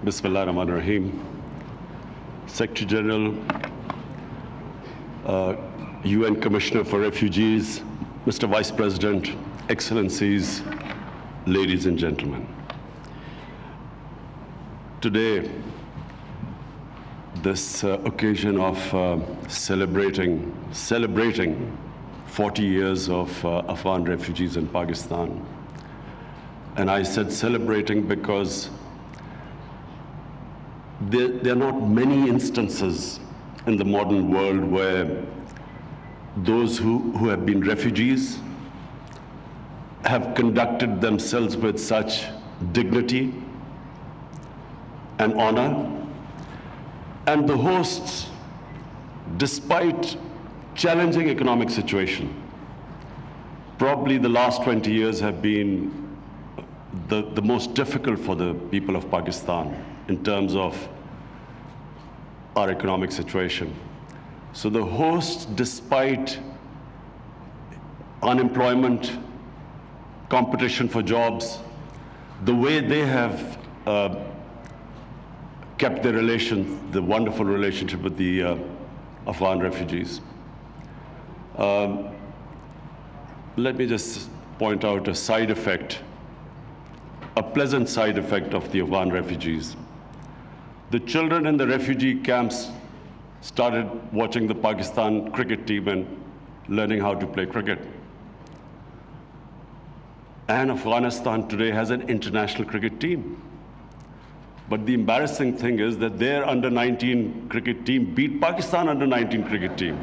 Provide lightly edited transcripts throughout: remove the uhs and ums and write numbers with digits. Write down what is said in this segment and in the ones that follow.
Bismillah ar-Rahman ar-Rahim. Secretary General, UN Commissioner for Refugees, Mr. Vice President, Excellencies, ladies and gentlemen. Today, this occasion of celebrating 40 years of Afghan refugees in Pakistan. And I said celebrating because there are not many instances in the modern world where those who have been refugees have conducted themselves with such dignity and honor. And the hosts, despite challenging economic situation, probably the last 20 years have been the most difficult for the people of Pakistan in terms of our economic situation. So the hosts, despite unemployment, competition for jobs, the way they have kept their relations, the wonderful relationship with the Afghan refugees. Let me just point out a side effect, a pleasant side effect of the Afghan refugees. The children in the refugee camps started watching the Pakistan cricket team and learning how to play cricket. And Afghanistan today has an international cricket team. But the embarrassing thing is that their under-19 cricket team beat Pakistan under-19 cricket team.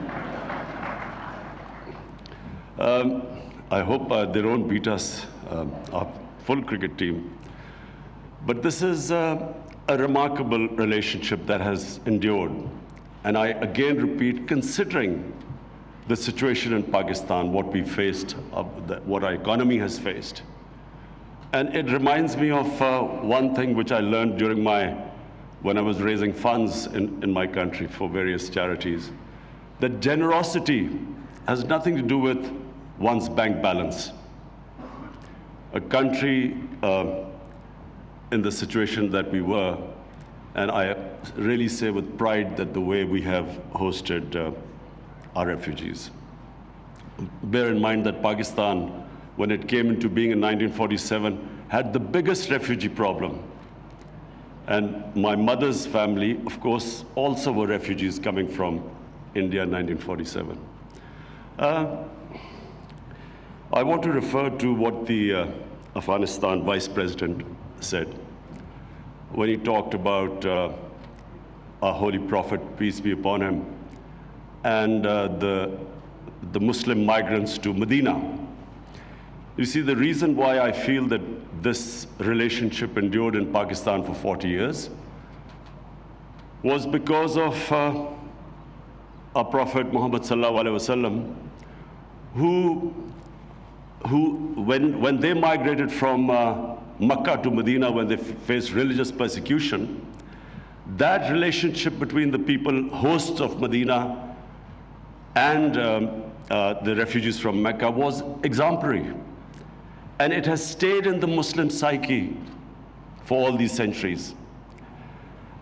I hope they don't beat us, our full cricket team. But this is a remarkable relationship that has endured. And I again repeat, considering the situation in Pakistan, what we faced, what our economy has faced. And it reminds me of one thing which I learned during when I was raising funds in my country for various charities, that generosity has nothing to do with one's bank balance. A country in the situation that we were, and I really say with pride that the way we have hosted our refugees. Bear in mind that Pakistan, when it came into being in 1947, had the biggest refugee problem. And my mother's family, of course, also were refugees coming from India in 1947. I want to refer to what the Afghanistan Vice President said when he talked about our Holy Prophet, peace be upon him, and the Muslim migrants to Medina. You see, the reason why I feel that this relationship endured in Pakistan for 40 years was because of our Prophet Muhammad sallallahu alaihi wasallam, who when they migrated from Makkah to Medina, when they faced religious persecution, that relationship between the people, hosts of Medina, and the refugees from Mecca was exemplary. And it has stayed in the Muslim psyche for all these centuries.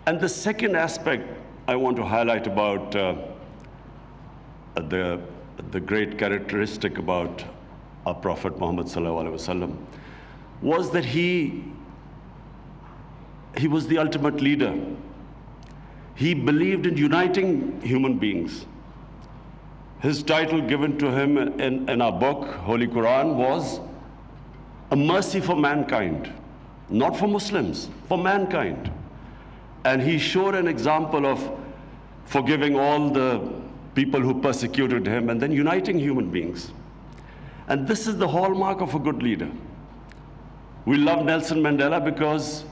And the second aspect I want to highlight about the great characteristic about our Prophet Muhammad sallallahu alaihi wasallam was that he was the ultimate leader. He believed in uniting human beings. His title given to him in our book, Holy Quran, was a mercy for mankind, not for Muslims, for mankind. And he showed an example of forgiving all the people who persecuted him and then uniting human beings. And this is the hallmark of a good leader. We love Nelson Mandela because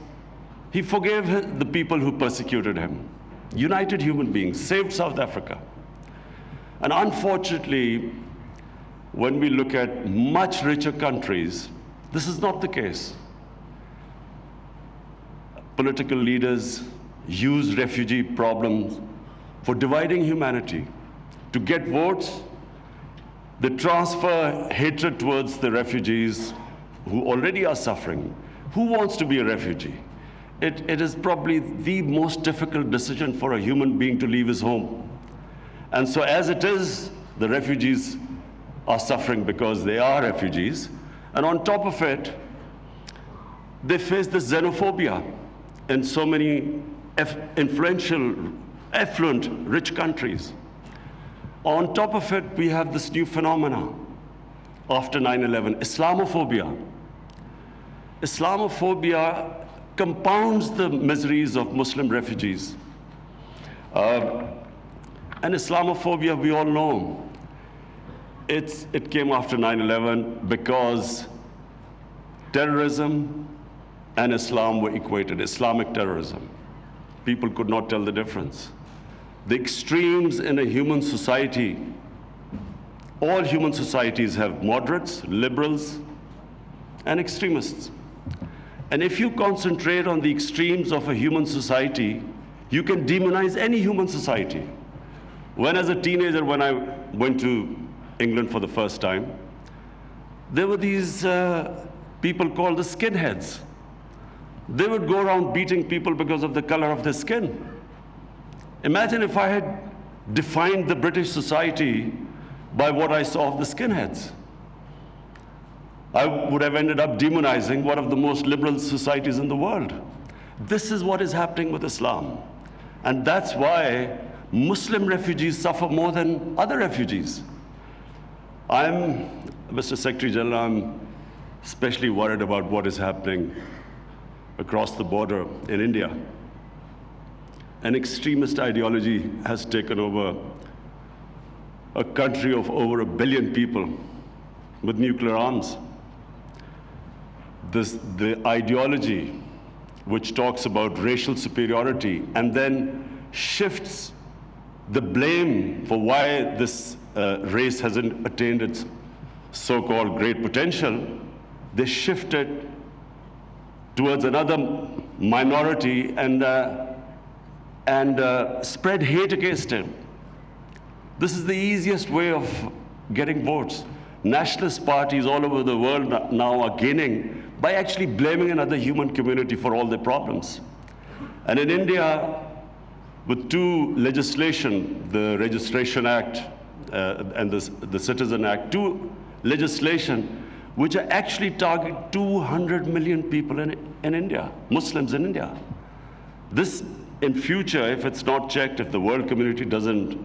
he forgave the people who persecuted him, united human beings, saved South Africa. And unfortunately, when we look at much richer countries, this is not the case. Political leaders use refugee problems for dividing humanity, to get votes. They transfer hatred towards the refugees who already are suffering. Who wants to be a refugee? It is probably the most difficult decision for a human being to leave his home. And so as it is, the refugees are suffering because they are refugees. And on top of it, they face this xenophobia in so many influential, affluent, rich countries. On top of it, we have this new phenomena after 9/11, Islamophobia. Islamophobia compounds the miseries of Muslim refugees. And Islamophobia, we all know, it came after 9/11 because terrorism and Islam were equated, Islamic terrorism. People could not tell the difference. The extremes in a human society, all human societies have moderates, liberals, and extremists. And if you concentrate on the extremes of a human society, you can demonize any human society. When as a teenager, when I went to England for the first time, there were these people called the skinheads. They would go around beating people because of the color of their skin. Imagine if I had defined the British society by what I saw of the skinheads. I would have ended up demonizing one of the most liberal societies in the world. This is what is happening with Islam. And that's why Muslim refugees suffer more than other refugees. Mr. Secretary General, I'm especially worried about what is happening across the border in India. An extremist ideology has taken over a country of over 1 billion people with nuclear arms. The ideology which talks about racial superiority and then shifts the blame for why this race hasn't attained its so-called great potential, they shift it towards another minority and spread hate against it. This is the easiest way of getting votes. Nationalist parties all over the world now are gaining by actually blaming another human community for all their problems. And in India, with two legislation, the Registration Act and the Citizen Act, two legislation which are actually targeting 200 million people in India, Muslims in India. This, in future, if it's not checked, if the world community doesn't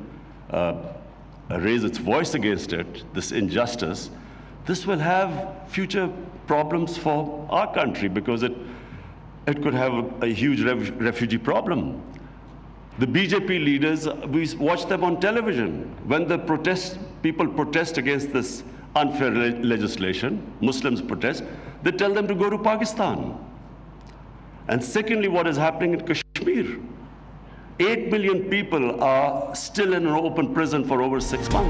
raise its voice against it, this injustice, this will have future problems for our country because it could have a huge refugee problem. The BJP leaders, we watch them on television. When the people protest against this unfair legislation, Muslims protest, they tell them to go to Pakistan. And secondly, what is happening in Kashmir? 8 million people are still in an open prison for over 6 months.